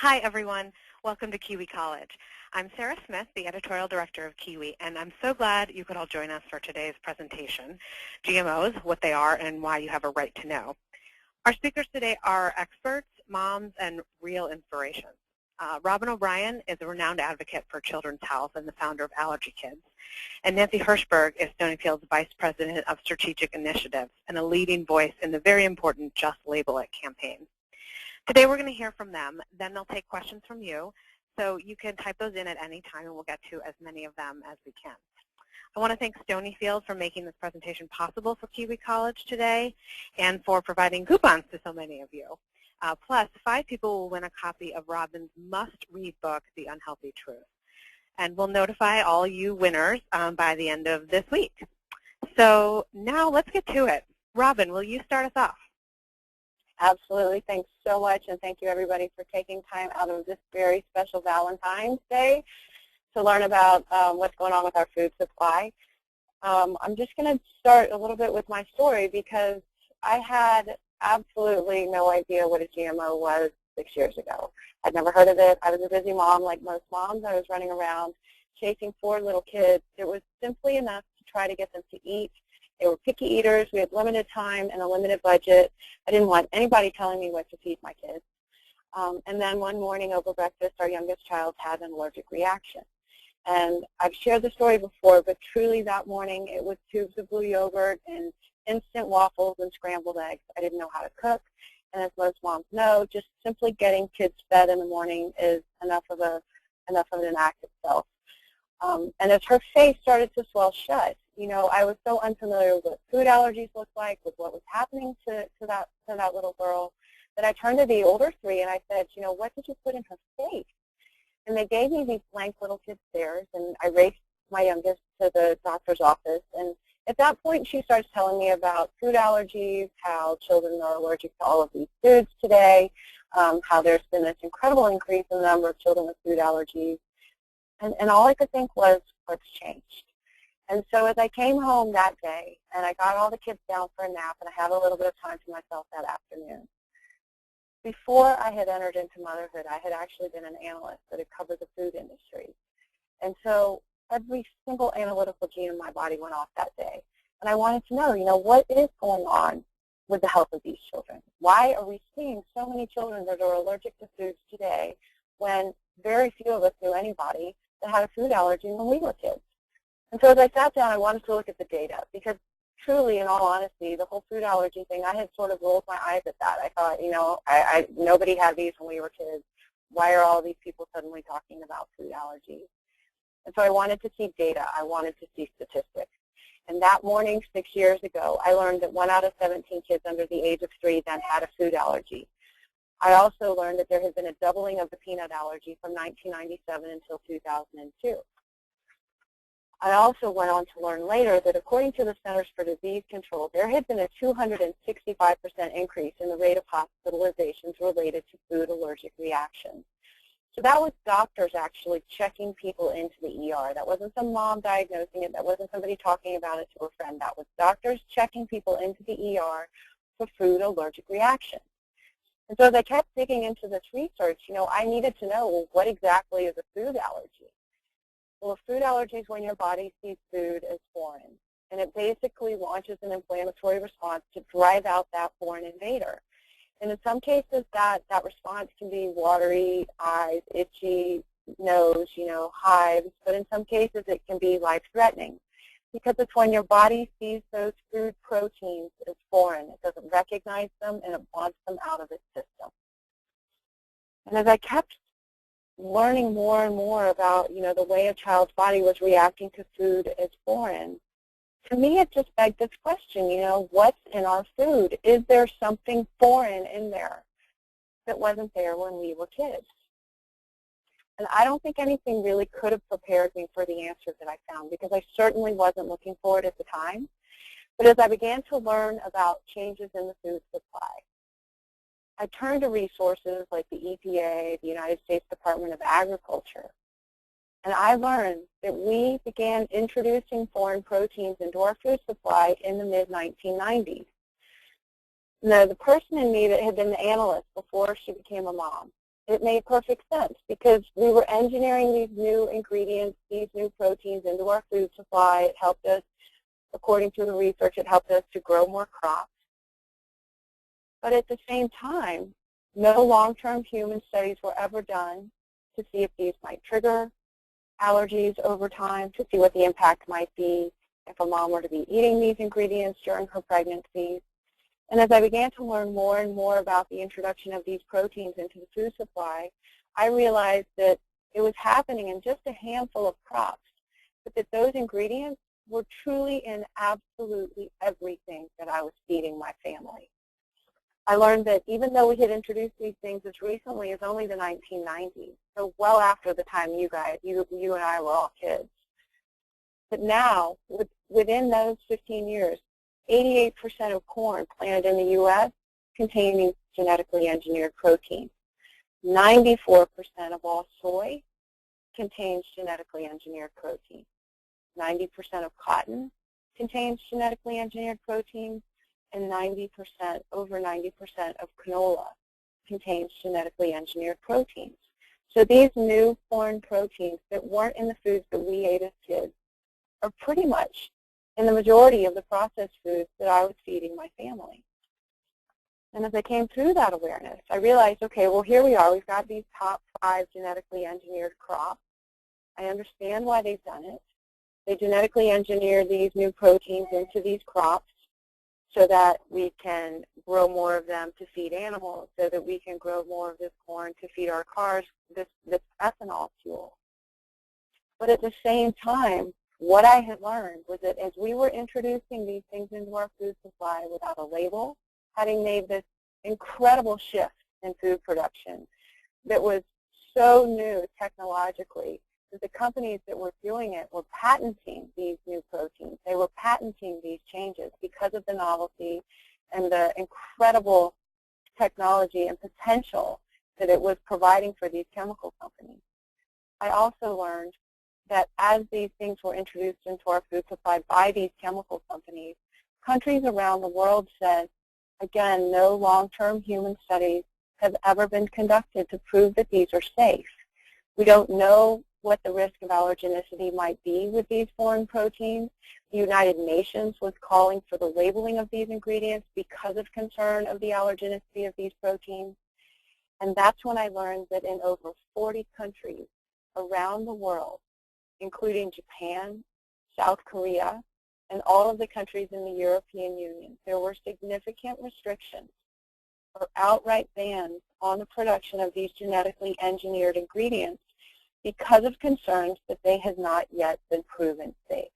Hi, everyone. Welcome to Kiwi College. I'm Sarah Smith, the editorial director of Kiwi, and I'm so glad you could all join us for today's presentation, GMOs, what they are and why you have a right to know. Our speakers today are experts, moms, and real inspirations. Robin O'Brien is a renowned advocate for children's health and the founder of Allergy Kids. And Nancy Hirschberg is Stonyfield's Vice President of Strategic Initiatives and a leading voice in the very important Just Label It campaign. Today we're going to hear from them, then they'll take questions from you, so you can type those in at any time and we'll get to as many of them as we can. I want to thank Stonyfield for making this presentation possible for Kiwi College today and for providing coupons to so many of you. Plus, 5 people will win a copy of Robin's must-read book, The Unhealthy Truth. And we'll notify all you winners by the end of this week. So now let's get to it. Robin, will you start us off? Absolutely. Thanks so much, and thank you, everybody, for taking time out of this very special Valentine's Day to learn about what's going on with our food supply. I'm just going to start a little bit with my story because I had absolutely no idea what a GMO was 6 years ago. I'd never heard of it. I was a busy mom like most moms. I was running around chasing 4 little kids. It was simply enough to try to get them to eat. They were picky eaters. We had limited time and a limited budget. I didn't want anybody telling me what to feed my kids. And then one morning over breakfast, our youngest child had an allergic reaction. And I've shared the story before, but truly that morning it was tubes of blue yogurt and instant waffles and scrambled eggs. I didn't know how to cook. And as most moms know, just simply getting kids fed in the morning is enough of an act itself. And as her face started to swell shut, you know, I was so unfamiliar with what food allergies looked like, with what was happening to that little girl, that I turned to the older 3 and I said, you know, what did you put in her face? And they gave me these blank little kid stares, and I raced my youngest to the doctor's office. And at that point, she starts telling me about food allergies, how children are allergic to all of these foods today, how there's been this incredible increase in the number of children with food allergies. And all I could think was, what's changed? And so as I came home that day, and I got all the kids down for a nap, and I had a little bit of time to myself that afternoon, before I had entered into motherhood, I had actually been an analyst that had covered the food industry. And so every single analytical gene in my body went off that day. And I wanted to know, you know, what is going on with the health of these children? Why are we seeing so many children that are allergic to foods today when very few of us knew anybody that had a food allergy when we were kids? And so as I sat down, I wanted to look at the data because truly, in all honesty, the whole food allergy thing, I had sort of rolled my eyes at that. I thought, you know, nobody had these when we were kids. Why are all these people suddenly talking about food allergies? And so I wanted to see data. I wanted to see statistics. And that morning, 6 years ago, I learned that 1 out of 17 kids under the age of 3 then had a food allergy. I also learned that there had been a doubling of the peanut allergy from 1997 until 2002. I also went on to learn later that according to the Centers for Disease Control, there had been a 265% increase in the rate of hospitalizations related to food allergic reactions. So that was doctors actually checking people into the ER. That wasn't some mom diagnosing it. That wasn't somebody talking about it to a friend. That was doctors checking people into the ER for food allergic reactions. And so as I kept digging into this research, you know, I needed to know, well, what exactly is a food allergy? Well, a food allergy is when your body sees food as foreign, and it basically launches an inflammatory response to drive out that foreign invader. And in some cases, that response can be watery eyes, itchy nose, you know, hives, but in some cases it can be life-threatening because it's when your body sees those food proteins as foreign. It doesn't recognize them, and it wants them out of its system. And as I kept learning more and more about, you know, the way a child's body was reacting to food as foreign, to me it just begged this question, you know, what's in our food? Is there something foreign in there that wasn't there when we were kids? And I don't think anything really could have prepared me for the answer that I found because I certainly wasn't looking for it at the time. But as I began to learn about changes in the food supply, I turned to resources like the EPA, the United States Department of Agriculture, and I learned that we began introducing foreign proteins into our food supply in the mid-1990s. Now, the person in me that had been the analyst before she became a mom it made perfect sense because we were engineering these new ingredients, these new proteins into our food supply. It helped us, according to the research, it helped us to grow more crops. But at the same time, no long-term human studies were ever done to see if these might trigger allergies over time, to see what the impact might be if a mom were to be eating these ingredients during her pregnancy. And as I began to learn more and more about the introduction of these proteins into the food supply, I realized that it was happening in just a handful of crops, but that those ingredients were truly in absolutely everything that I was feeding my family. I learned that even though we had introduced these things as recently as only the 1990s, so well after the time you and I were all kids, but now, within those 15 years, 88% of corn planted in the U.S. containing genetically engineered protein. 94% of all soy contains genetically engineered protein. 90% of cotton contains genetically engineered protein, and over 90% of canola contains genetically engineered proteins. So these new foreign proteins that weren't in the foods that we ate as kids are pretty much in the majority of the processed foods that I was feeding my family. And as I came through that awareness, I realized, okay, well, here we are. We've got these top 5 genetically engineered crops. I understand why they've done it. They genetically engineer these new proteins into these crops so that we can grow more of them to feed animals, so that we can grow more of this corn to feed our cars, this ethanol fuel. But at the same time, what I had learned was that as we were introducing these things into our food supply without a label, having made this incredible shift in food production that was so new technologically, that the companies that were doing it were patenting these new proteins. They were patenting these changes because of the novelty and the incredible technology and potential that it was providing for these chemical companies. I also learned that as these things were introduced into our food supply by these chemical companies, countries around the world said, again, no long-term human studies have ever been conducted to prove that these are safe. We don't know what the risk of allergenicity might be with these foreign proteins. The United Nations was calling for the labeling of these ingredients because of concern of the allergenicity of these proteins. And that's when I learned that in over 40 countries around the world, including Japan, South Korea, and all of the countries in the European Union, there were significant restrictions or outright bans on the production of these genetically engineered ingredients because of concerns that they had not yet been proven safe.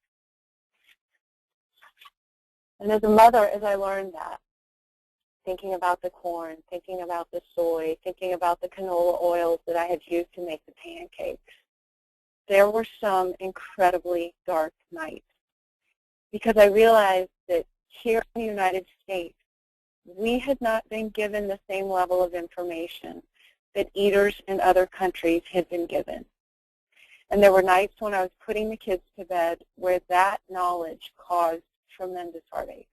And as a mother, as I learned that, thinking about the corn, thinking about the soy, thinking about the canola oils that I had used to make the pancakes, there were some incredibly dark nights because I realized that here in the United States, we had not been given the same level of information that eaters in other countries had been given. And there were nights when I was putting the kids to bed where that knowledge caused tremendous heartache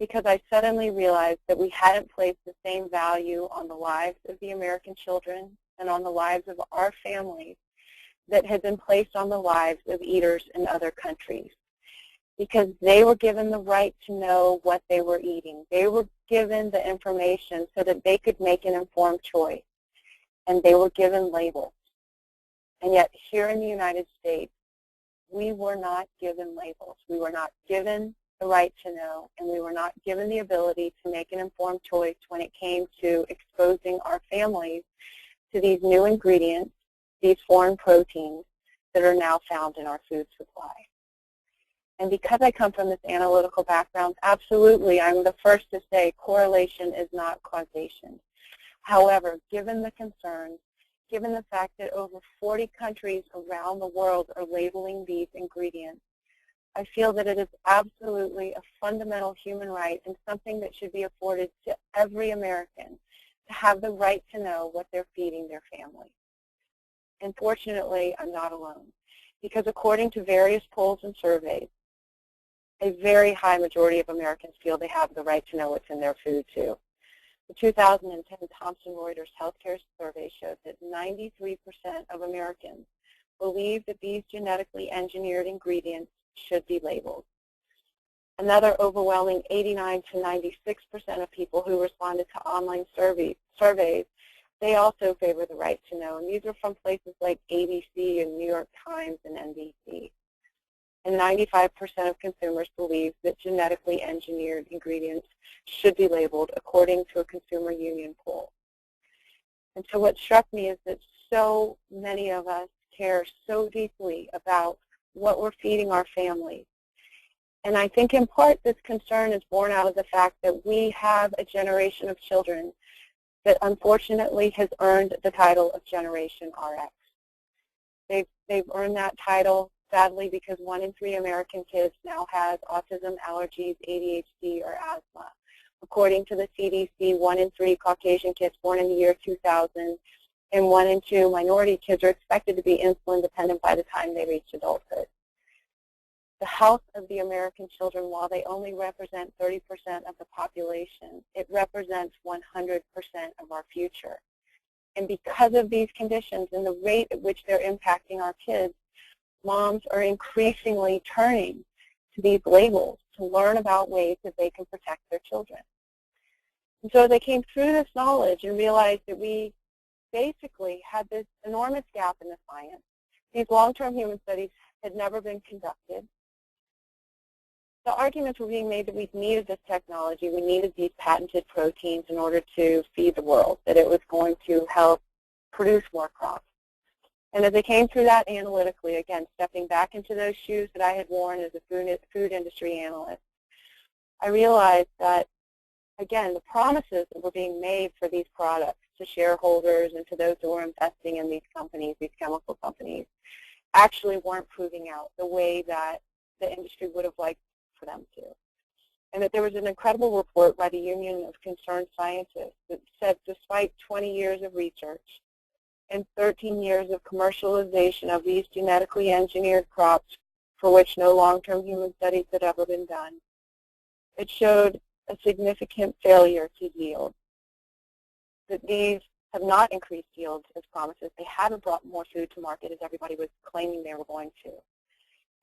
because I suddenly realized that we hadn't placed the same value on the lives of the American children and on the lives of our families that had been placed on the lives of eaters in other countries, because they were given the right to know what they were eating. They were given the information so that they could make an informed choice, and they were given labels. And yet here in the United States, we were not given labels. We were not given the right to know, and we were not given the ability to make an informed choice when it came to exposing our families to these new ingredients, these foreign proteins that are now found in our food supply. And because I come from this analytical background, absolutely, I'm the first to say correlation is not causation. However, given the concerns, given the fact that over 40 countries around the world are labeling these ingredients, I feel that it is absolutely a fundamental human right and something that should be afforded to every American to have the right to know what they're feeding their family. And fortunately, I'm not alone, because according to various polls and surveys, a very high majority of Americans feel they have the right to know what's in their food too. The 2010 Thomson Reuters Healthcare Survey showed that 93% of Americans believe that these genetically engineered ingredients should be labeled. Another overwhelming 89 to 96% of people who responded to online surveys, they also favor the right to know. And these are from places like ABC and New York Times and NBC. And 95% of consumers believe that genetically engineered ingredients should be labeled according to a consumer union poll. And so what struck me is that so many of us care so deeply about what we're feeding our families. And I think in part this concern is born out of the fact that we have a generation of children that unfortunately has earned the title of Generation RX. They've earned that title, sadly, because 1 in 3 American kids now has autism, allergies, ADHD, or asthma. According to the CDC, 1 in 3 Caucasian kids born in the year 2000 and 1 in 2 minority kids are expected to be insulin dependent by the time they reach adulthood. The health of the American children, while they only represent 30% of the population, it represents 100% of our future. And because of these conditions and the rate at which they're impacting our kids, moms are increasingly turning to these labels to learn about ways that they can protect their children. And so they came through this knowledge and realized that we basically had this enormous gap in the science. These long-term human studies had never been conducted. The arguments were being made that we needed this technology, we needed these patented proteins in order to feed the world, that it was going to help produce more crops. And as I came through that analytically, again, stepping back into those shoes that I had worn as a food industry analyst, I realized that, again, the promises that were being made for these products to shareholders and to those who were investing in these companies, these chemical companies, actually weren't proving out the way that the industry would have liked for them to. And that there was an incredible report by the Union of Concerned Scientists that said despite 20 years of research and 13 years of commercialization of these genetically engineered crops for which no long-term human studies had ever been done, it showed a significant failure to yield. That these have not increased yields as promises. They haven't brought more food to market as everybody was claiming they were going to.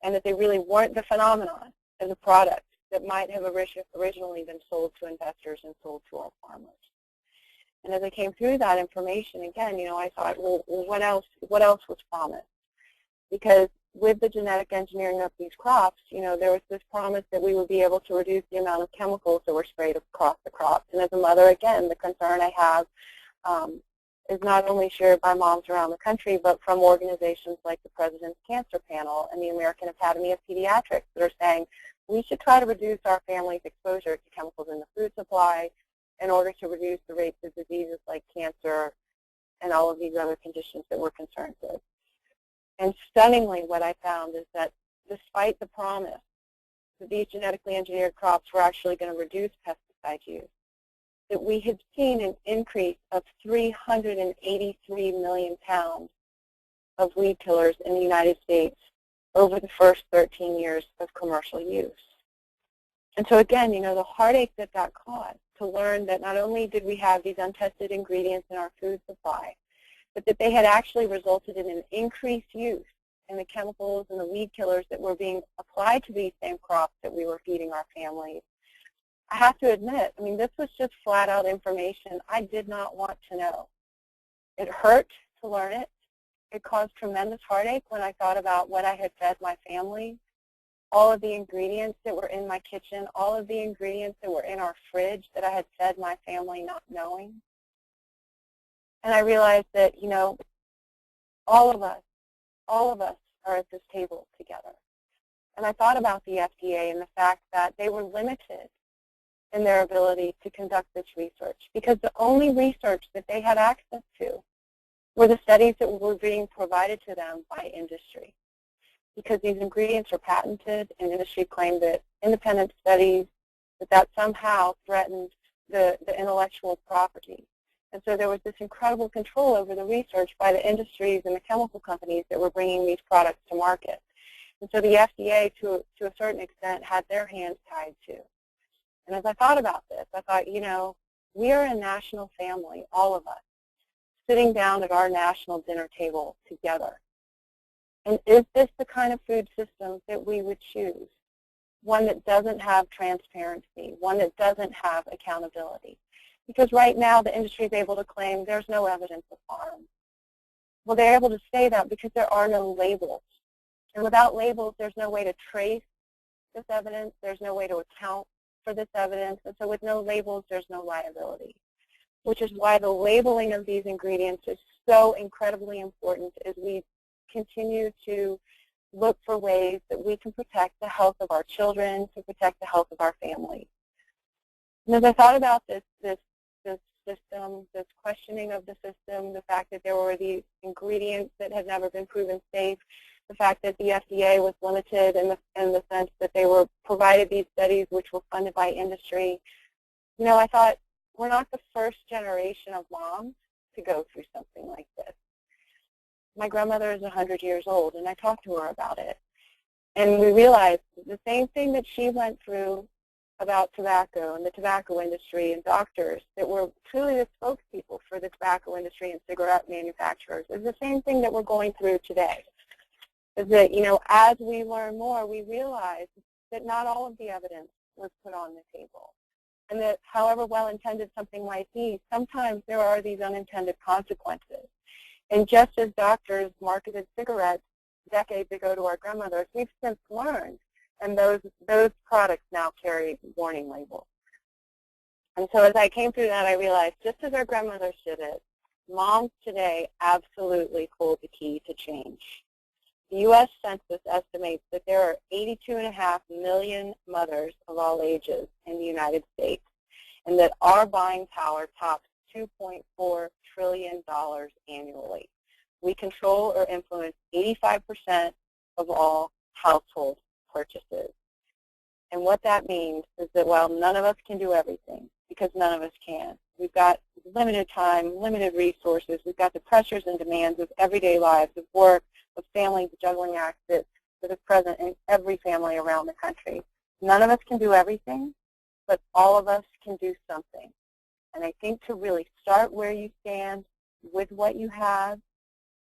And that they really weren't the phenomenon as a product that might have originally been sold to investors and sold to our farmers. And as I came through that information, again, I thought, well, what else was promised? Because with the genetic engineering of these crops, there was this promise that we would be able to reduce the amount of chemicals that were sprayed across the crops. And as a mother, again, the concern I have is not only shared by moms around the country, but from organizations like the President's Cancer Panel and the American Academy of Pediatrics that are saying we should try to reduce our family's exposure to chemicals in the food supply in order to reduce the rates of diseases like cancer and all of these other conditions that we're concerned with. And stunningly, what I found is that despite the promise that these genetically engineered crops were actually going to reduce pesticide use, that we had seen an increase of 383 million pounds of weed killers in the United States over the first 13 years of commercial use. And so again, the heartache that caused to learn that not only did we have these untested ingredients in our food supply, but that they had actually resulted in an increased use in the chemicals and the weed killers that were being applied to these same crops that we were feeding our families. I have to admit, this was just flat-out information I did not want to know. It hurt to learn it. It caused tremendous heartache when I thought about what I had fed my family, all of the ingredients that were in my kitchen, all of the ingredients that were in our fridge that I had fed my family not knowing. And I realized that, all of us are at this table together. And I thought about the FDA and the fact that they were limited in their ability to conduct this research because the only research that they had access to were the studies that were being provided to them by industry. Because these ingredients are patented and industry claimed that independent studies, that somehow threatened the intellectual property. And so there was this incredible control over the research by the industries and the chemical companies that were bringing these products to market. And so the FDA, to a certain extent, had their hands tied too. And as I thought about this, I thought, We are a national family, all of us, sitting down at our national dinner table together. And is this the kind of food system that we would choose? One that doesn't have transparency, one that doesn't have accountability. Because right now the industry is able to claim there's no evidence of harm. Well, they're able to say that because there are no labels. And without labels, there's no way to trace this evidence. There's no way to account for this evidence. And so with no labels, there's no liability, which is why the labeling of these ingredients is so incredibly important as we continue to look for ways that we can protect the health of our children, to protect the health of our families. And as I thought about this system, this questioning of the system, the fact that there were these ingredients that had never been proven safe, the fact that the FDA was limited in the sense that they were provided these studies which were funded by industry, you know, I thought, we're not the first generation of moms to go through something like this. My grandmother is 100 years old, and I talked to her about it. And we realized the same thing that she went through about tobacco and the tobacco industry and doctors that were truly the spokespeople for the tobacco industry and cigarette manufacturers is the same thing that we're going through today. Is that, you know, as we learn more, we realize that not all of the evidence was put on the table. And that however well-intended something might be, sometimes there are these unintended consequences. And just as doctors marketed cigarettes decades ago to our grandmothers, we've since learned, and those products now carry warning labels. And so as I came through that, I realized just as our grandmothers did it, moms today absolutely hold the key to change. The U.S. Census estimates that there are 82.5 million mothers of all ages in the United States, and that our buying power tops $2.4 trillion annually. We control or influence 85% of all household purchases. And what that means is that while none of us can do everything, because none of us can, we've got limited time, limited resources, we've got the pressures and demands of everyday lives, of work, of families, juggling acts that is present in every family around the country. None of us can do everything, but all of us can do something. And I think to really start where you stand with what you have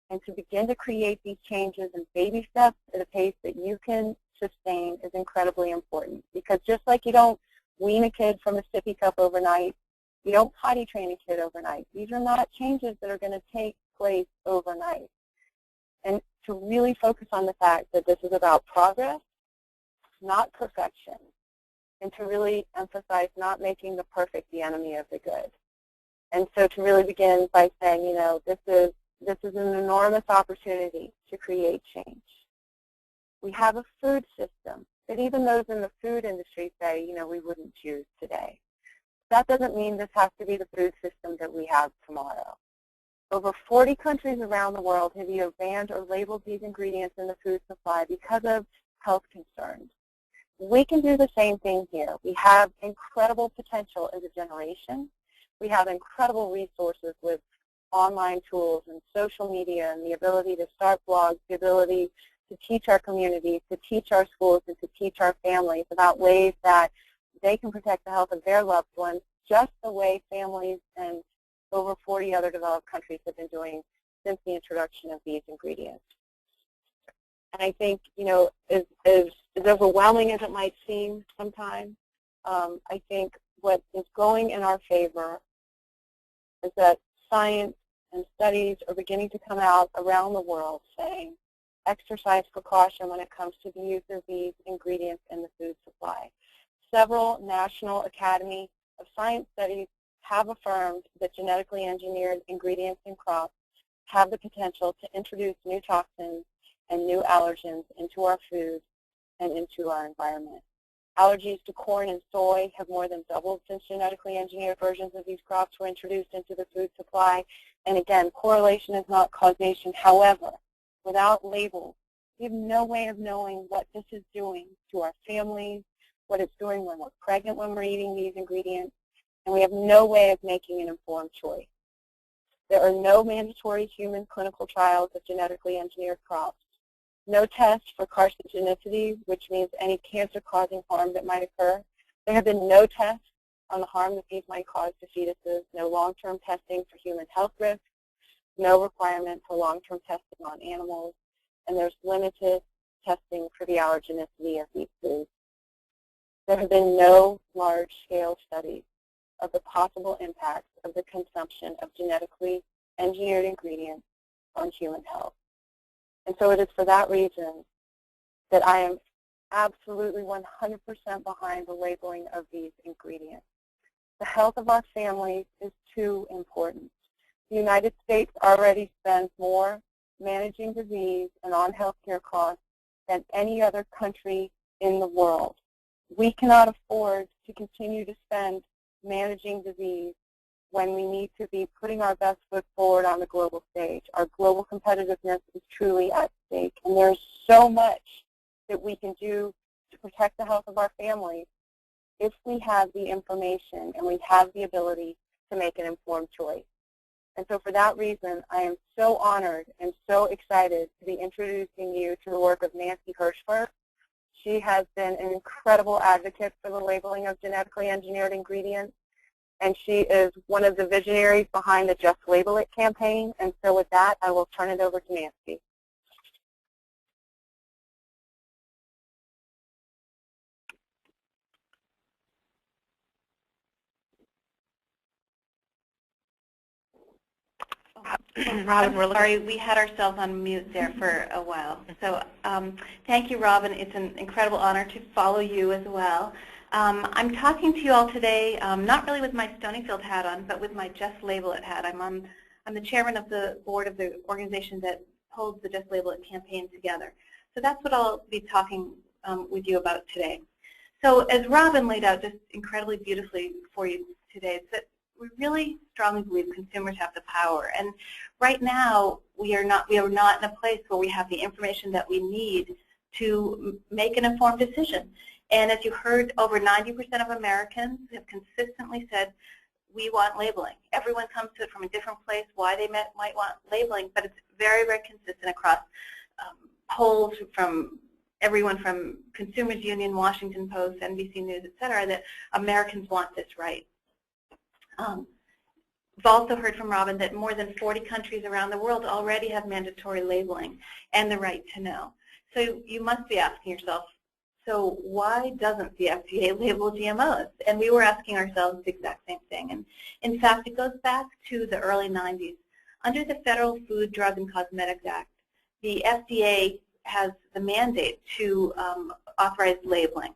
and to begin to create these changes in baby steps at a pace that you can sustain is incredibly important. Because just like you don't wean a kid from a sippy cup overnight, you don't potty train a kid overnight. These are not changes that are going to take place overnight. And to really focus on the fact that this is about progress, not perfection, and to really emphasize not making the perfect the enemy of the good. And so to really begin by saying, you know, this is an enormous opportunity to create change. We have a food system that even those in the food industry say, you know, we wouldn't choose today. That doesn't mean this has to be the food system that we have tomorrow. Over 40 countries around the world have either banned or labeled these ingredients in the food supply because of health concerns. We can do the same thing here. We have incredible potential as a generation. We have incredible resources with online tools and social media and the ability to start blogs, the ability to teach our communities, to teach our schools, and to teach our families about ways that they can protect the health of their loved ones just the way families and over 40 other developed countries have been doing since the introduction of these ingredients. And I think, you know, as overwhelming as it might seem sometimes, I think what is going in our favor is that science and studies are beginning to come out around the world saying exercise precaution when it comes to the use of these ingredients in the food supply. Several National Academy of Science studies have affirmed that genetically engineered ingredients in crops have the potential to introduce new toxins and new allergens into our food and into our environment. Allergies to corn and soy have more than doubled since genetically engineered versions of these crops were introduced into the food supply. And again, correlation is not causation. However, without labels, we have no way of knowing what this is doing to our families, what it's doing when we're pregnant when we're eating these ingredients, and we have no way of making an informed choice. There are no mandatory human clinical trials of genetically engineered crops. No test for carcinogenicity, which means any cancer-causing harm that might occur. There have been no tests on the harm that these might cause to fetuses, no long-term testing for human health risks, no requirement for long-term testing on animals, and there's limited testing for the allergenicity of these foods. There have been no large-scale studies of the possible impacts of the consumption of genetically engineered ingredients on human health. And so it is for that reason that I am absolutely 100% behind the labeling of these ingredients. The health of our families is too important. The United States already spends more managing disease and on healthcare costs than any other country in the world. We cannot afford to continue to spend managing disease when we need to be putting our best foot forward on the global stage. Our global competitiveness is truly at stake, and there's so much that we can do to protect the health of our families if we have the information and we have the ability to make an informed choice. And so for that reason, I am so honored and so excited to be introducing you to the work of Nancy Hirschberg. She has been an incredible advocate for the labeling of genetically engineered ingredients, and she is one of the visionaries behind the Just Label It campaign. And so with that, I will turn it over to Nancy. Robin, we're sorry, we had ourselves on mute there for a while. So thank you, Robin. It's an incredible honor to follow you as well. I'm talking to you all today, not really with my Stonyfield hat on, but with my Just Label It hat. I'm the chairman of the board of the organization that holds the Just Label It campaign together. So that's what I'll be talking with you about today. So as Robin laid out just incredibly beautifully for you today, it's that we really strongly believe consumers have the power. And right now, we are not in a place where we have the information that we need to make an informed decision. And as you heard, over 90% of Americans have consistently said, we want labeling. Everyone comes to it from a different place, why they might want labeling, but it's very, very consistent across polls from everyone from Consumers Union, Washington Post, NBC News, et cetera, that Americans want this right. We've also heard from Robin that more than 40 countries around the world already have mandatory labeling and the right to know. So you must be asking yourself, so why doesn't the FDA label GMOs? And we were asking ourselves the exact same thing. And in fact, it goes back to the early 90s. Under the Federal Food, Drug, and Cosmetics Act, the FDA has the mandate to authorize labeling.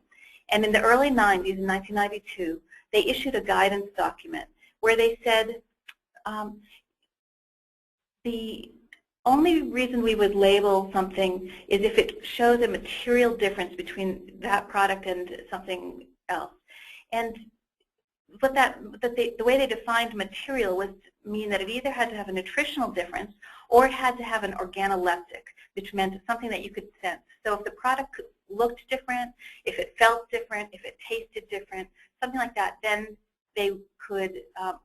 And in the early 90s, in 1992, they issued a guidance document where they said the only reason we would label something is if it shows a material difference between that product and something else. And but the way they defined material was to mean that it either had to have a nutritional difference or it had to have an organoleptic, which meant something that you could sense. So if the product looked different, if it felt different, if it tasted different, something like that, then they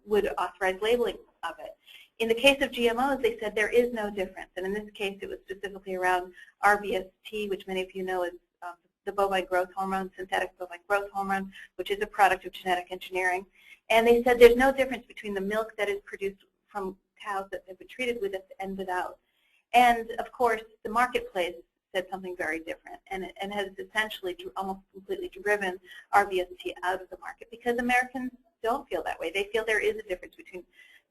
would authorize labeling of it. In the case of GMOs, they said there is no difference, and in this case, it was specifically around RBST, which many of you know is the bovine growth hormone, synthetic bovine growth hormone, which is a product of genetic engineering. And they said there's no difference between the milk that is produced from cows that have been treated with it and without. And of course, the marketplace said something very different, and has essentially almost completely driven RBST out of the market because Americans don't feel that way. They feel there is a difference between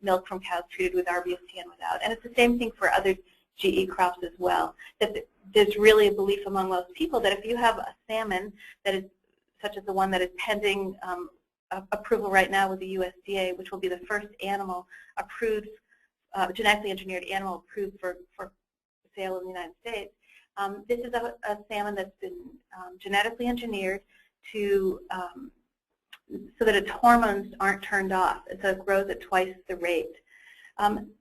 milk from cows treated with RBST and without. And it's the same thing for other GE crops as well, that there's really a belief among most people that if you have a salmon that is such as the one that is pending approval right now with the USDA, which will be the first animal approved, genetically engineered animal approved for sale in the United States. This is a salmon that's been genetically engineered to so that its hormones aren't turned off, and so it grows at twice the rate.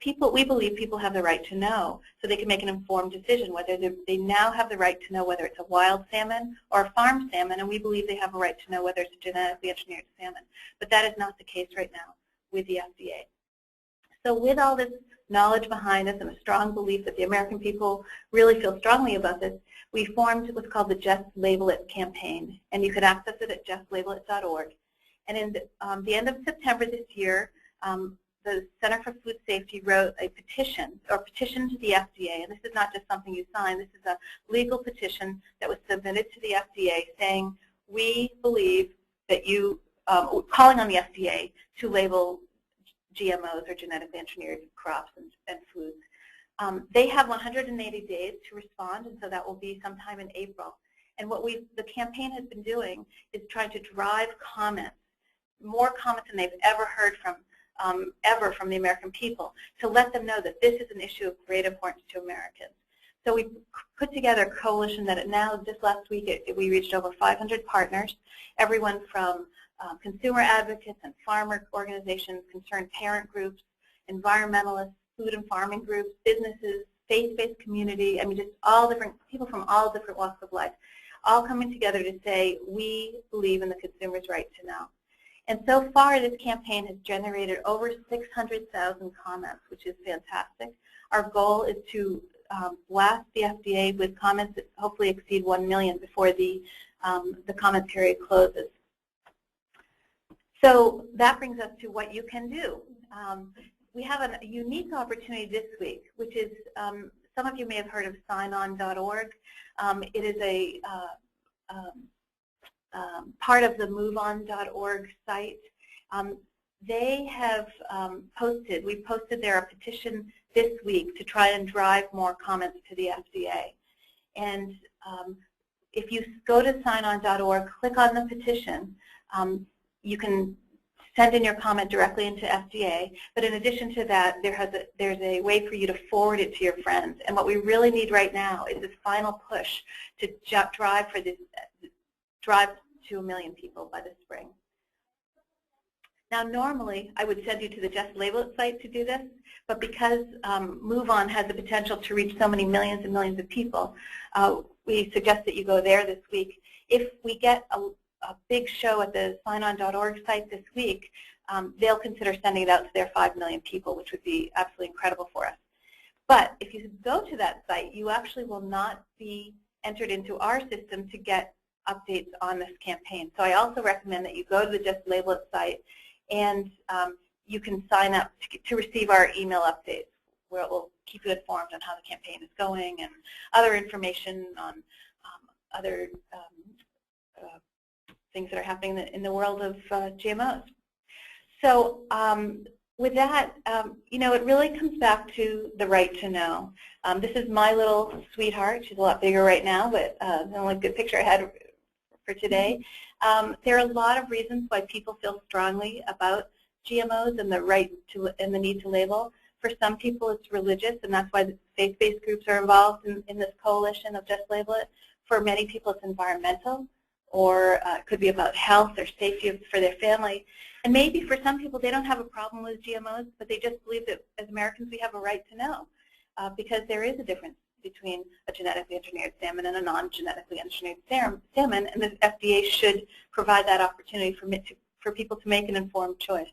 We believe people have the right to know, so they can make an informed decision whether they now have the right to know whether it's a wild salmon or a farm salmon, and we believe they have a right to know whether it's a genetically engineered salmon. But that is not the case right now with the FDA. So with all this knowledge behind us and a strong belief that the American people really feel strongly about this, we formed what's called the Just Label It campaign, and you can access it at justlabelIt.org. And in the end of September this year, the Center for Food Safety wrote a petition, or petition to the FDA, and this is not just something you sign, this is a legal petition that was submitted to the FDA saying, we believe that you, calling on the FDA to label GMOs, or genetically engineered crops and foods. They have 180 days to respond, and so that will be sometime in April. And what the campaign has been doing is trying to drive comments, more comments than they've ever heard from the American people, to let them know that this is an issue of great importance to Americans. So we put together a coalition that now, just last week, we reached over 500 partners, everyone from consumer advocates and farmer organizations, concerned parent groups, environmentalists, food and farming groups, businesses, faith-based community, I mean, just all different people from all different walks of life, all coming together to say, we believe in the consumer's right to know. And so far, this campaign has generated over 600,000 comments, which is fantastic. Our goal is to blast the FDA with comments that hopefully exceed 1 million before the comment period closes. So that brings us to what you can do. We have a unique opportunity this week, which is, some of you may have heard of signon.org. It is a part of the moveon.org site. They have we posted there a petition this week to try and drive more comments to the FDA. And if you go to signon.org, click on the petition, you can send in your comment directly into FDA, but in addition to that, there's a way for you to forward it to your friends. And what we really need right now is this final push to drive to 1 million people by the spring. Now, normally, I would send you to the Just Label It site to do this, but because MoveOn has the potential to reach so many millions and millions of people, we suggest that you go there this week. If we get a big show at the signon.org site this week, they'll consider sending it out to their 5 million people, which would be absolutely incredible for us. But if you go to that site, you actually will not be entered into our system to get updates on this campaign. So I also recommend that you go to the Just Label It site, and you can sign up to receive our email updates, where it will keep you informed on how the campaign is going and other information on other things that are happening in the world of GMOs. So with that, you know, it really comes back to the right to know. This is my little sweetheart. She's a lot bigger right now, but the only good picture I had for today. There are a lot of reasons why people feel strongly about GMOs and the right to and the need to label. For some people, it's religious, and that's why the faith-based groups are involved in this coalition of Just Label It. For many people, it's environmental, or it could be about health or safety for their family. And maybe for some people, they don't have a problem with GMOs, but they just believe that as Americans, we have a right to know, because there is a difference between a genetically engineered salmon and a non-genetically engineered salmon, and the FDA should provide that opportunity for people to make an informed choice.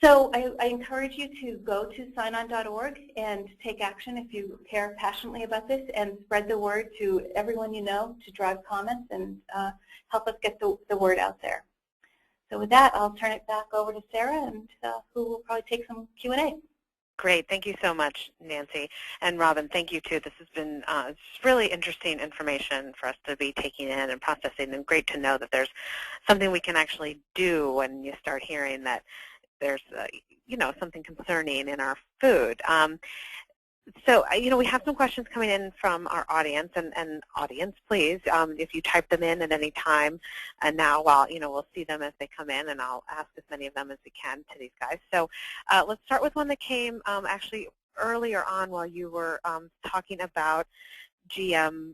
So I encourage you to go to signon.org and take action if you care passionately about this, and spread the word to everyone you know to drive comments and help us get the word out there. So with that, I'll turn it back over to Sarah, and who will probably take some Q&A. Great. Thank you so much, Nancy. And Robin, thank you, too. This has been really interesting information for us to be taking in and processing, and great to know that there's something we can actually do when you start hearing that there's, you know, something concerning in our food. So, you know, we have some questions coming in from our audience, and audience, please, if you type them in at any time, and now, well, you know, we'll see them as they come in, and I'll ask as many of them as we can to these guys. So let's start with one that came actually earlier on while you were talking about GM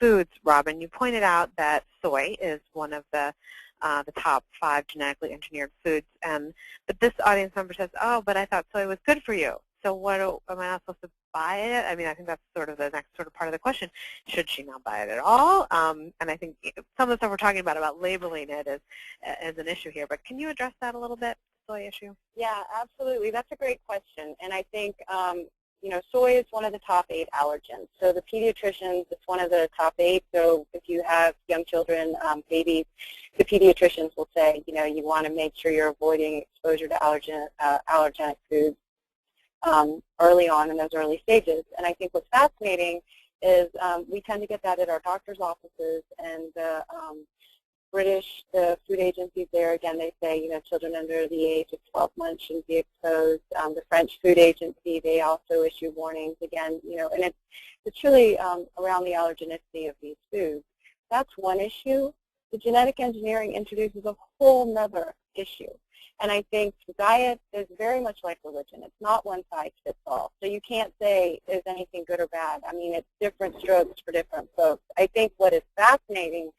foods, Robin. You pointed out that soy is one of the top 5 genetically engineered foods, but this audience member says, oh, but I thought soy was good for you. So what, am I not supposed to buy it? I mean, I think that's sort of the next sort of part of the question. Should she not buy it at all? And I think some of the stuff we're talking about labeling it is an issue here. But can you address that a little bit, the soy issue? Yeah, absolutely. That's a great question. And I think, soy is one of the top 8 allergens. So the pediatricians, it's one of the top 8. So if you have young children, babies, the pediatricians will say, you want to make sure you're avoiding exposure to allergenic foods early on in those early stages. And I think what's fascinating is we tend to get that at our doctor's offices, and the the food agencies there, again, they say, children under the age of 12 months shouldn't be exposed. The French food agency, they also issue warnings, again, and it's really around the allergenicity of these foods. That's one issue. The genetic engineering introduces a whole nother issue. And I think diet is very much like religion. It's not one size fits all. So you can't say is anything good or bad. I mean, it's different strokes for different folks. I think what is fascinating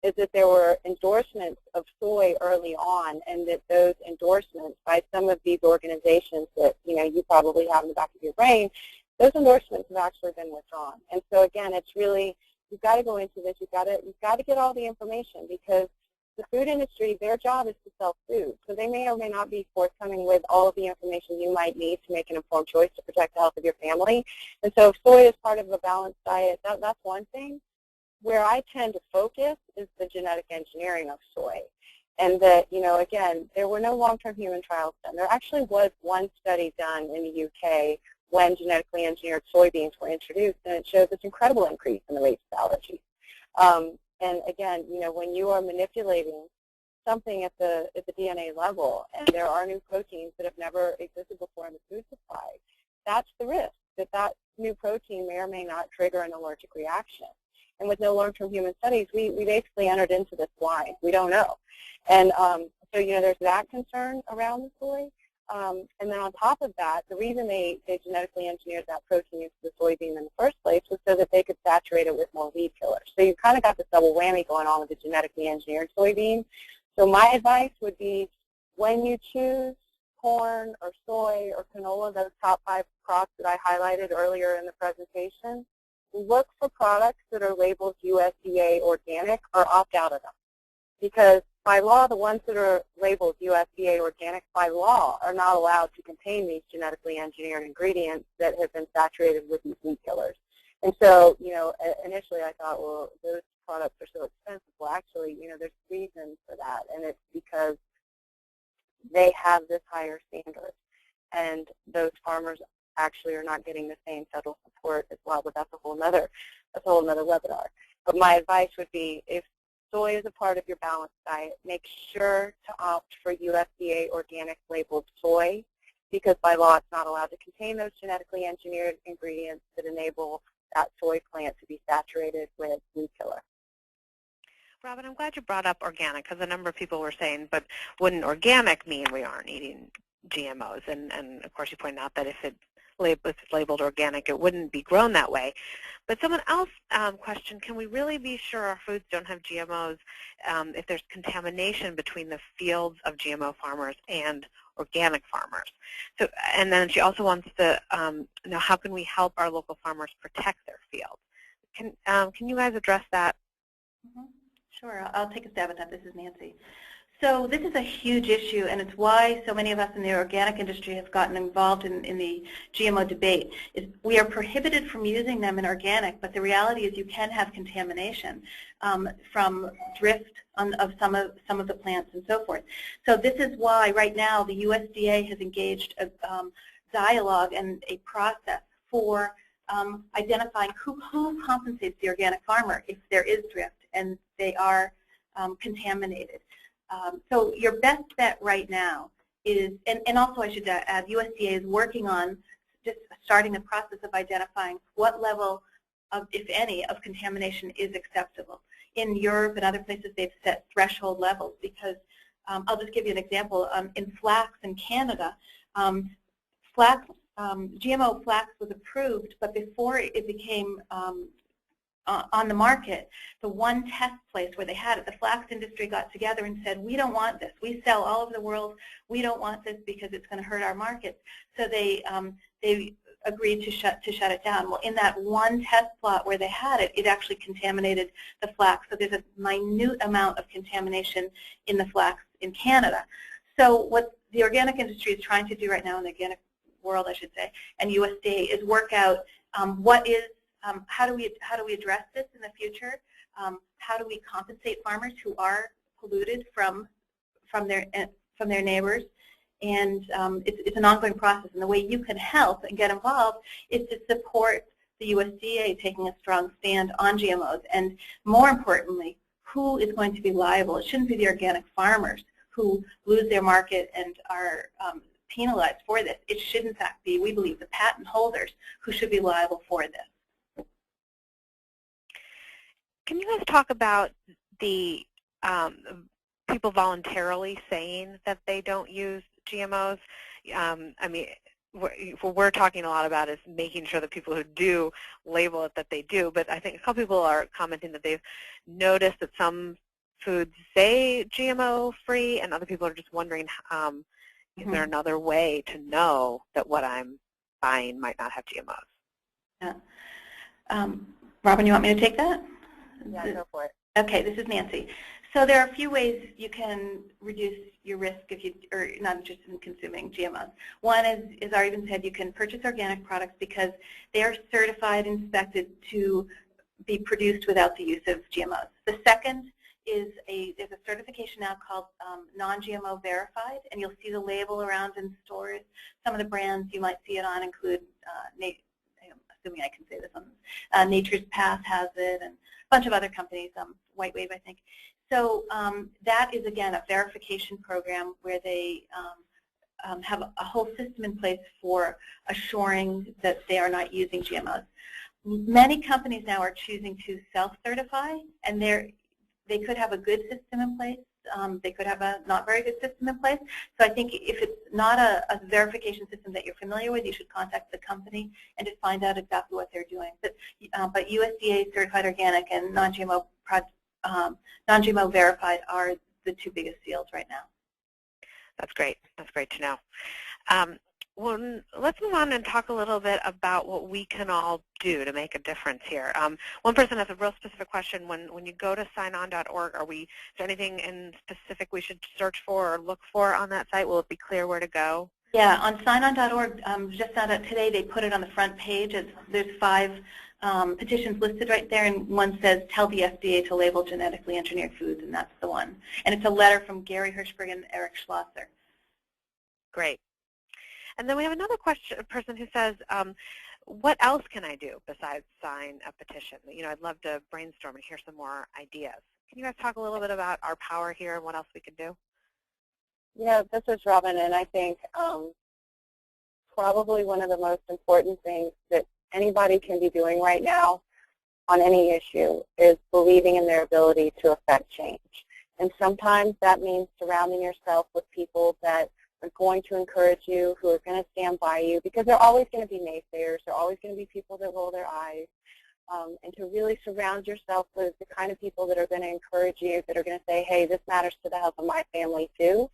is that there were endorsements of soy early on, and that those endorsements by some of these organizations that you probably have in the back of your brain, those endorsements have actually been withdrawn. And so again, it's really, you've got to go into this. You've got to get all the information, because the food industry, their job is to sell food. So they may or may not be forthcoming with all of the information you might need to make an informed choice to protect the health of your family. And so if soy is part of a balanced diet, that's one thing. Where I tend to focus is the genetic engineering of soy. And that, again, there were no long-term human trials done. There actually was one study done in the UK when genetically engineered soybeans were introduced, and it showed this incredible increase in the rates of allergies. And again, when you are manipulating something at the DNA level, and there are new proteins that have never existed before in the food supply, that's the risk, that new protein may or may not trigger an allergic reaction. And with no long-term human studies, we basically entered into this blind. We don't know. And so, there's that concern around the soy. And then on top of that, the reason they genetically engineered that protein into the soybean in the first place was so that they could saturate it with more weed killers. So you kind of got this double whammy going on with the genetically engineered soybean. So my advice would be, when you choose corn or soy or canola, those top 5 crops that I highlighted earlier in the presentation, look for products that are labeled USDA organic, or opt out of them. Because by law, the ones that are labeled USDA organic by law are not allowed to contain these genetically engineered ingredients that have been saturated with these weed killers. And so, initially I thought, well, those products are so expensive. Well, actually, there's reasons for that, and it's because they have this higher standard, and those farmers actually are not getting the same federal support as well. But that's a whole nother webinar. But my advice would be, if soy is a part of your balanced diet, make sure to opt for USDA organic labeled soy, because by law it's not allowed to contain those genetically engineered ingredients that enable that soy plant to be saturated with weed killer. Robin, I'm glad you brought up organic, because a number of people were saying, but wouldn't organic mean we aren't eating GMOs? And of course you pointed out that if it's labeled organic, it wouldn't be grown that way. But someone else questioned, can we really be sure our foods don't have GMOs if there's contamination between the fields of GMO farmers and organic farmers? So, and then she also wants to know, how can we help our local farmers protect their fields? Can you guys address that? Mm-hmm. Sure, I'll take a stab at that. This is Nancy. So this is a huge issue, and it's why so many of us in the organic industry have gotten involved in the GMO debate. We are prohibited from using them in organic, but the reality is you can have contamination from drift of some of the plants and so forth. So this is why right now the USDA has engaged a dialogue and a process for identifying who compensates the organic farmer if there is drift and they are contaminated. So your best bet right now is, and also I should add, USDA is working on just starting the process of identifying what level of, if any, of contamination is acceptable. In Europe and other places, they've set threshold levels because, I'll just give you an example. In flax in Canada, GMO flax was approved, but before it became on the market, the one test place where they had it, the flax industry got together and said, we don't want this. We sell all over the world. We don't want this because it's going to hurt our markets. So they agreed to shut it down. Well, in that one test plot where they had it, it actually contaminated the flax. So there's a minute amount of contamination in the flax in Canada. So what the organic industry is trying to do right now, and the organic world, I should say, and USDA is work out how do we address this in the future? How do we compensate farmers who are polluted from their neighbors? And it's an ongoing process. And the way you can help and get involved is to support the USDA taking a strong stand on GMOs. And more importantly, who is going to be liable? It shouldn't be the organic farmers who lose their market and are penalized for this. It should, in fact, be, we believe, the patent holders who should be liable for this. Can you guys talk about the people voluntarily saying that they don't use GMOs? I mean, what we're talking a lot about is making sure that people who do label it that they do, but I think a couple people are commenting that they've noticed that some foods say GMO-free, and other people are just wondering, is there another way to know that what I'm buying might not have GMOs? Yeah. Robin, you want me to take that? Yeah, go for it. Okay, this is Nancy. So there are a few ways you can reduce your risk if you are not interested in consuming GMOs. One is, as I even said, you can purchase organic products because they are certified, inspected to be produced without the use of GMOs. The second is there's a certification now called non-GMO verified, and you'll see the label around in stores. Some of the brands you might see it on include, assuming I can say this one, Nature's Path has it, and a bunch of other companies, White Wave, I think. So that is, again, a verification program where they have a whole system in place for assuring that they are not using GMOs. Many companies now are choosing to self-certify, and they could have a good system in place. They could have a not very good system in place. So I think if it's not a verification system that you're familiar with, you should contact the company and just find out exactly what they're doing. But USDA certified organic and non-GMO verified are the two biggest seals right now. That's great. That's great to know. Well, let's move on and talk a little bit about what we can all do to make a difference here. One person has a real specific question. When you go to signon.org, is there anything in specific we should search for or look for on that site? Will it be clear where to go? Yeah, on signon.org, just found out today they put it on the front page. There's 5 petitions listed right there, and one says, tell the FDA to label genetically engineered foods, and that's the one. And it's a letter from Gary Hirschberg and Eric Schlosser. Great. And then we have another person who says, what else can I do besides sign a petition? I'd love to brainstorm and hear some more ideas. Can you guys talk a little bit about our power here and what else we can do? Yeah, this is Robin, and I think probably one of the most important things that anybody can be doing right now on any issue is believing in their ability to affect change. And sometimes that means surrounding yourself with people that are going to encourage you, who are going to stand by you, because there are always going to be naysayers. There are always going to be people that roll their eyes. And to really surround yourself with the kind of people that are going to encourage you, that are going to say, hey, this matters to the health of my family too,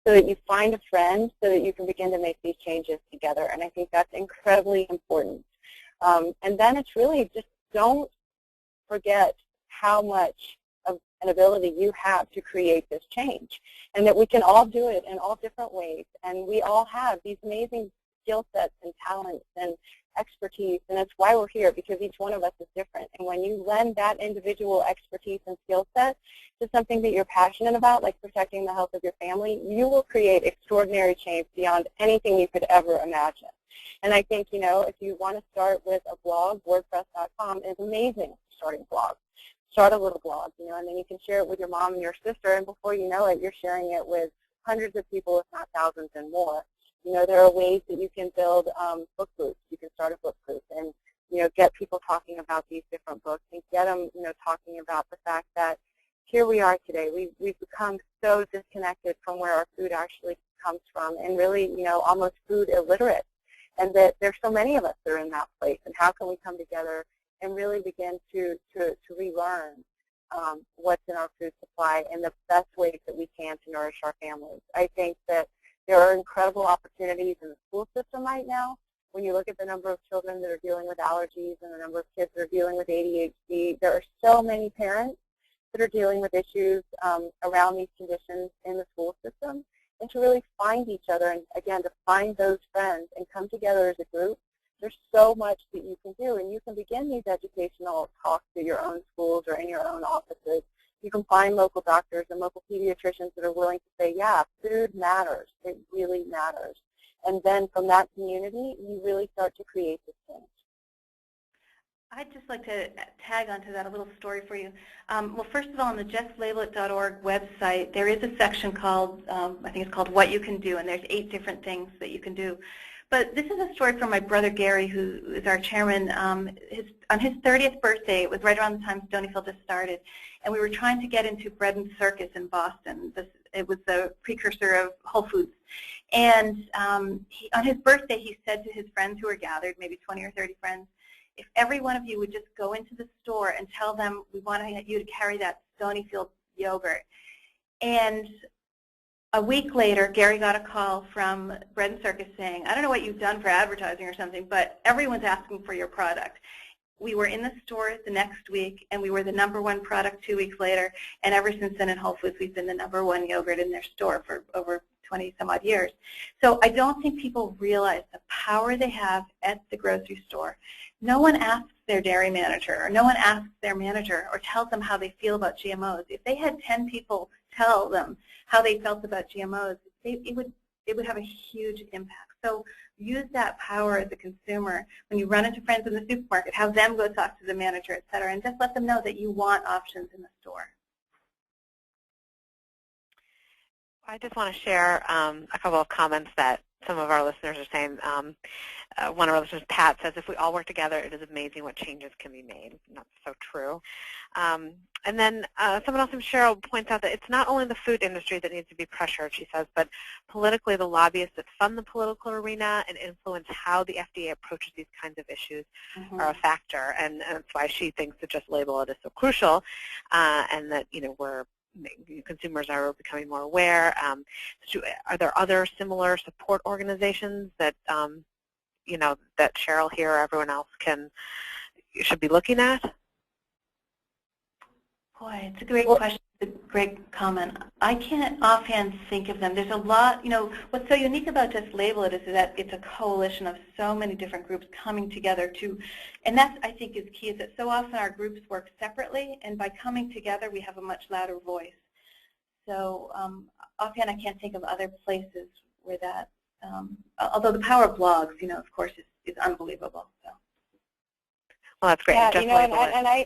so that you find a friend so that you can begin to make these changes together. And I think that's incredibly important. And then it's really just don't forget how much of an ability you have to create this change, and that we can all do it in all different ways. And we all have these amazing skill sets and talents and expertise, and that's why we're here, because each one of us is different. And when you lend that individual expertise and skill set to something that you're passionate about, like protecting the health of your family, you will create extraordinary change beyond anything you could ever imagine. And I think, if you want to start with a blog, WordPress.com is amazing for starting blogs. Start a little blog, and then you can share it with your mom and your sister, and before you know it, you're sharing it with hundreds of people, if not thousands and more. There are ways that you can build book groups. You can start a book group and, get people talking about these different books, and get them, talking about the fact that here we are today. We've become so disconnected from where our food actually comes from, and really, almost food illiterate, and that there's so many of us that are in that place. And how can we come together and really begin to relearn what's in our food supply and the best ways that we can to nourish our families? I think that there are incredible opportunities in the school system right now. When you look at the number of children that are dealing with allergies and the number of kids that are dealing with ADHD, there are so many parents that are dealing with issues around these conditions in the school system. and to really find each other, and again, to find those friends and come together as a group. There's so much that you can do, and you can begin these educational talks at your own schools or in your own offices. You can find local doctors and local pediatricians that are willing to say, yeah, food matters. It really matters. And then from that community, you really start to create this change. I'd just like to tag onto that a little story for you. Well, first of all, on the justlabel.org website, there is a section called, I think it's called What You Can Do, and there's 8 different things that you can do. But this is a story from my brother Gary, who is our chairman. On his 30th birthday, it was right around the time Stonyfield just started, and we were trying to get into Bread and Circus in Boston. It was the precursor of Whole Foods. And on his birthday, he said to his friends who were gathered, maybe 20 or 30 friends, if every one of you would just go into the store and tell them we want you to carry that Stonyfield yogurt. And a week later, Gary got a call from Bread and Circus saying, I don't know what you've done for advertising or something, but everyone's asking for your product. We were in the store the next week, and we were the #1 product 2 weeks later, and ever since then in Whole Foods, we've been the #1 yogurt in their store for over 20-some-odd years. So I don't think people realize the power they have at the grocery store. No one asks their dairy manager, or no one asks their manager or tells them how they feel about GMOs. If they had 10 people tell them how they felt about GMOs, it would have a huge impact. So use that power as a consumer. When you run into friends in the supermarket, have them go talk to the manager, et cetera, and just let them know that you want options in the store. I just want to share a couple of comments that some of our listeners are saying. One of our listeners, Pat, says, if we all work together, it is amazing what changes can be made. That's so true. And then someone else named Cheryl points out that it's not only the food industry that needs to be pressured, she says, but politically the lobbyists that fund the political arena and influence how the FDA approaches these kinds of issues are a factor. And that's why she thinks that just label it is so crucial, and that consumers are becoming more aware. Are there other similar support organizations that that Cheryl here or everyone else should be looking at? Boy, it's a great question. It's a great comment. I can't offhand think of them. There's a lot, what's so unique about Just Label It is that it's a coalition of so many different groups coming together and that's, I think, is key, is that so often our groups work separately, and by coming together, we have a much louder voice. So offhand, I can't think of other places where that, although the power of blogs, of course, is unbelievable. So. Well, that's great. Yeah,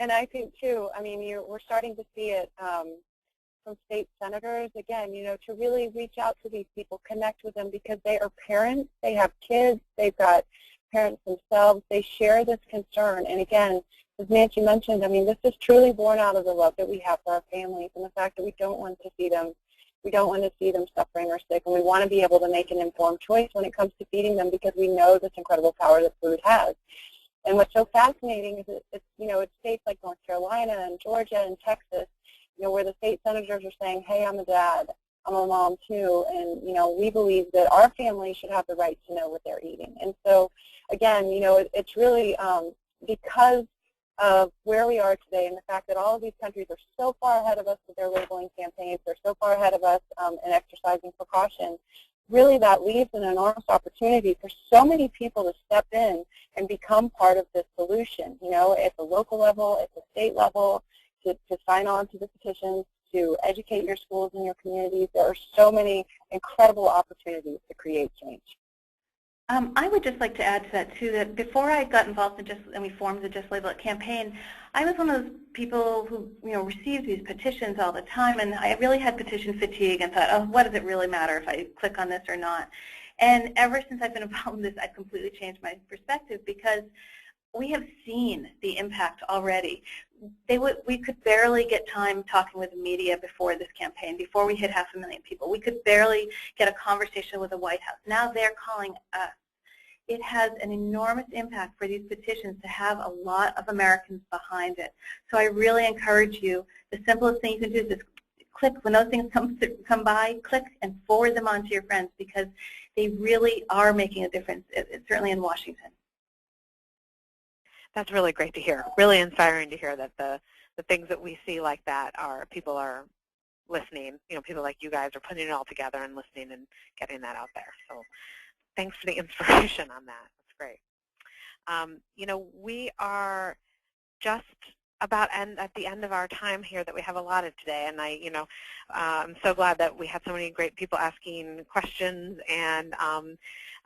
and I think too, we're starting to see it from state senators, again, to really reach out to these people, connect with them, because they are parents, they have kids, they've got parents themselves, they share this concern. And again, as Nancy mentioned, this is truly born out of the love that we have for our families and the fact that we don't want to see them suffering or sick, and we want to be able to make an informed choice when it comes to feeding them, because we know this incredible power that food has. And what's so fascinating is it's states like North Carolina and Georgia and Texas, where the state senators are saying, hey, I'm a dad, I'm a mom too, and we believe that our family should have the right to know what they're eating. And so again, it's really because of where we are today and the fact that all of these countries are so far ahead of us with their labeling campaigns, they're so far ahead of us in exercising precaution, really that leaves an enormous opportunity for so many people to step in and become part of this solution, at the local level, at the state level, to sign on to the petitions, to educate your schools and your communities. There are so many incredible opportunities to create change. I would just like to add to that, too, that before I got involved and we formed the Just Label It campaign, I was one of those people who, received these petitions all the time, and I really had petition fatigue and thought, oh, what does it really matter if I click on this or not? And ever since I've been involved in this, I've completely changed my perspective, because we have seen the impact already. We could barely get time talking with the media before this campaign, before we hit 500,000 people. We could barely get a conversation with the White House. Now they're calling us. It has an enormous impact for these petitions to have a lot of Americans behind it. So I really encourage you, the simplest thing you can do is just click, when those things come by, click and forward them on to your friends, because they really are making a difference, certainly in Washington. That's really great to hear. Really inspiring to hear that the things that we see like that people are listening. People like you guys are putting it all together and listening and getting that out there. So thanks for the inspiration on that. That's great. We are just about at the end of our time here that we have allotted today, and I'm so glad that we had so many great people asking questions, and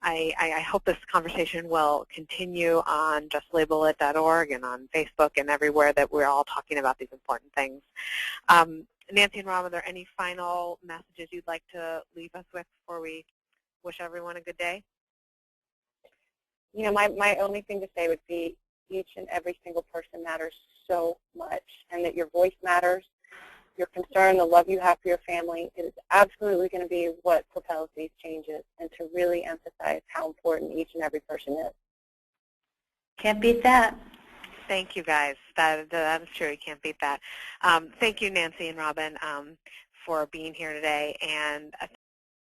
I hope this conversation will continue on justlabellit.org and on Facebook and everywhere that we're all talking about these important things. Nancy and Rob, are there any final messages you'd like to leave us with before we wish everyone a good day? My only thing to say would be each and every single person matters so much, and that your voice matters, your concern, the love you have for your family is absolutely going to be what propels these changes, and to really emphasize how important each and every person is. Can't beat that. Thank you, guys. That is true. You can't beat that. Thank you, Nancy and Robin, for being here today. And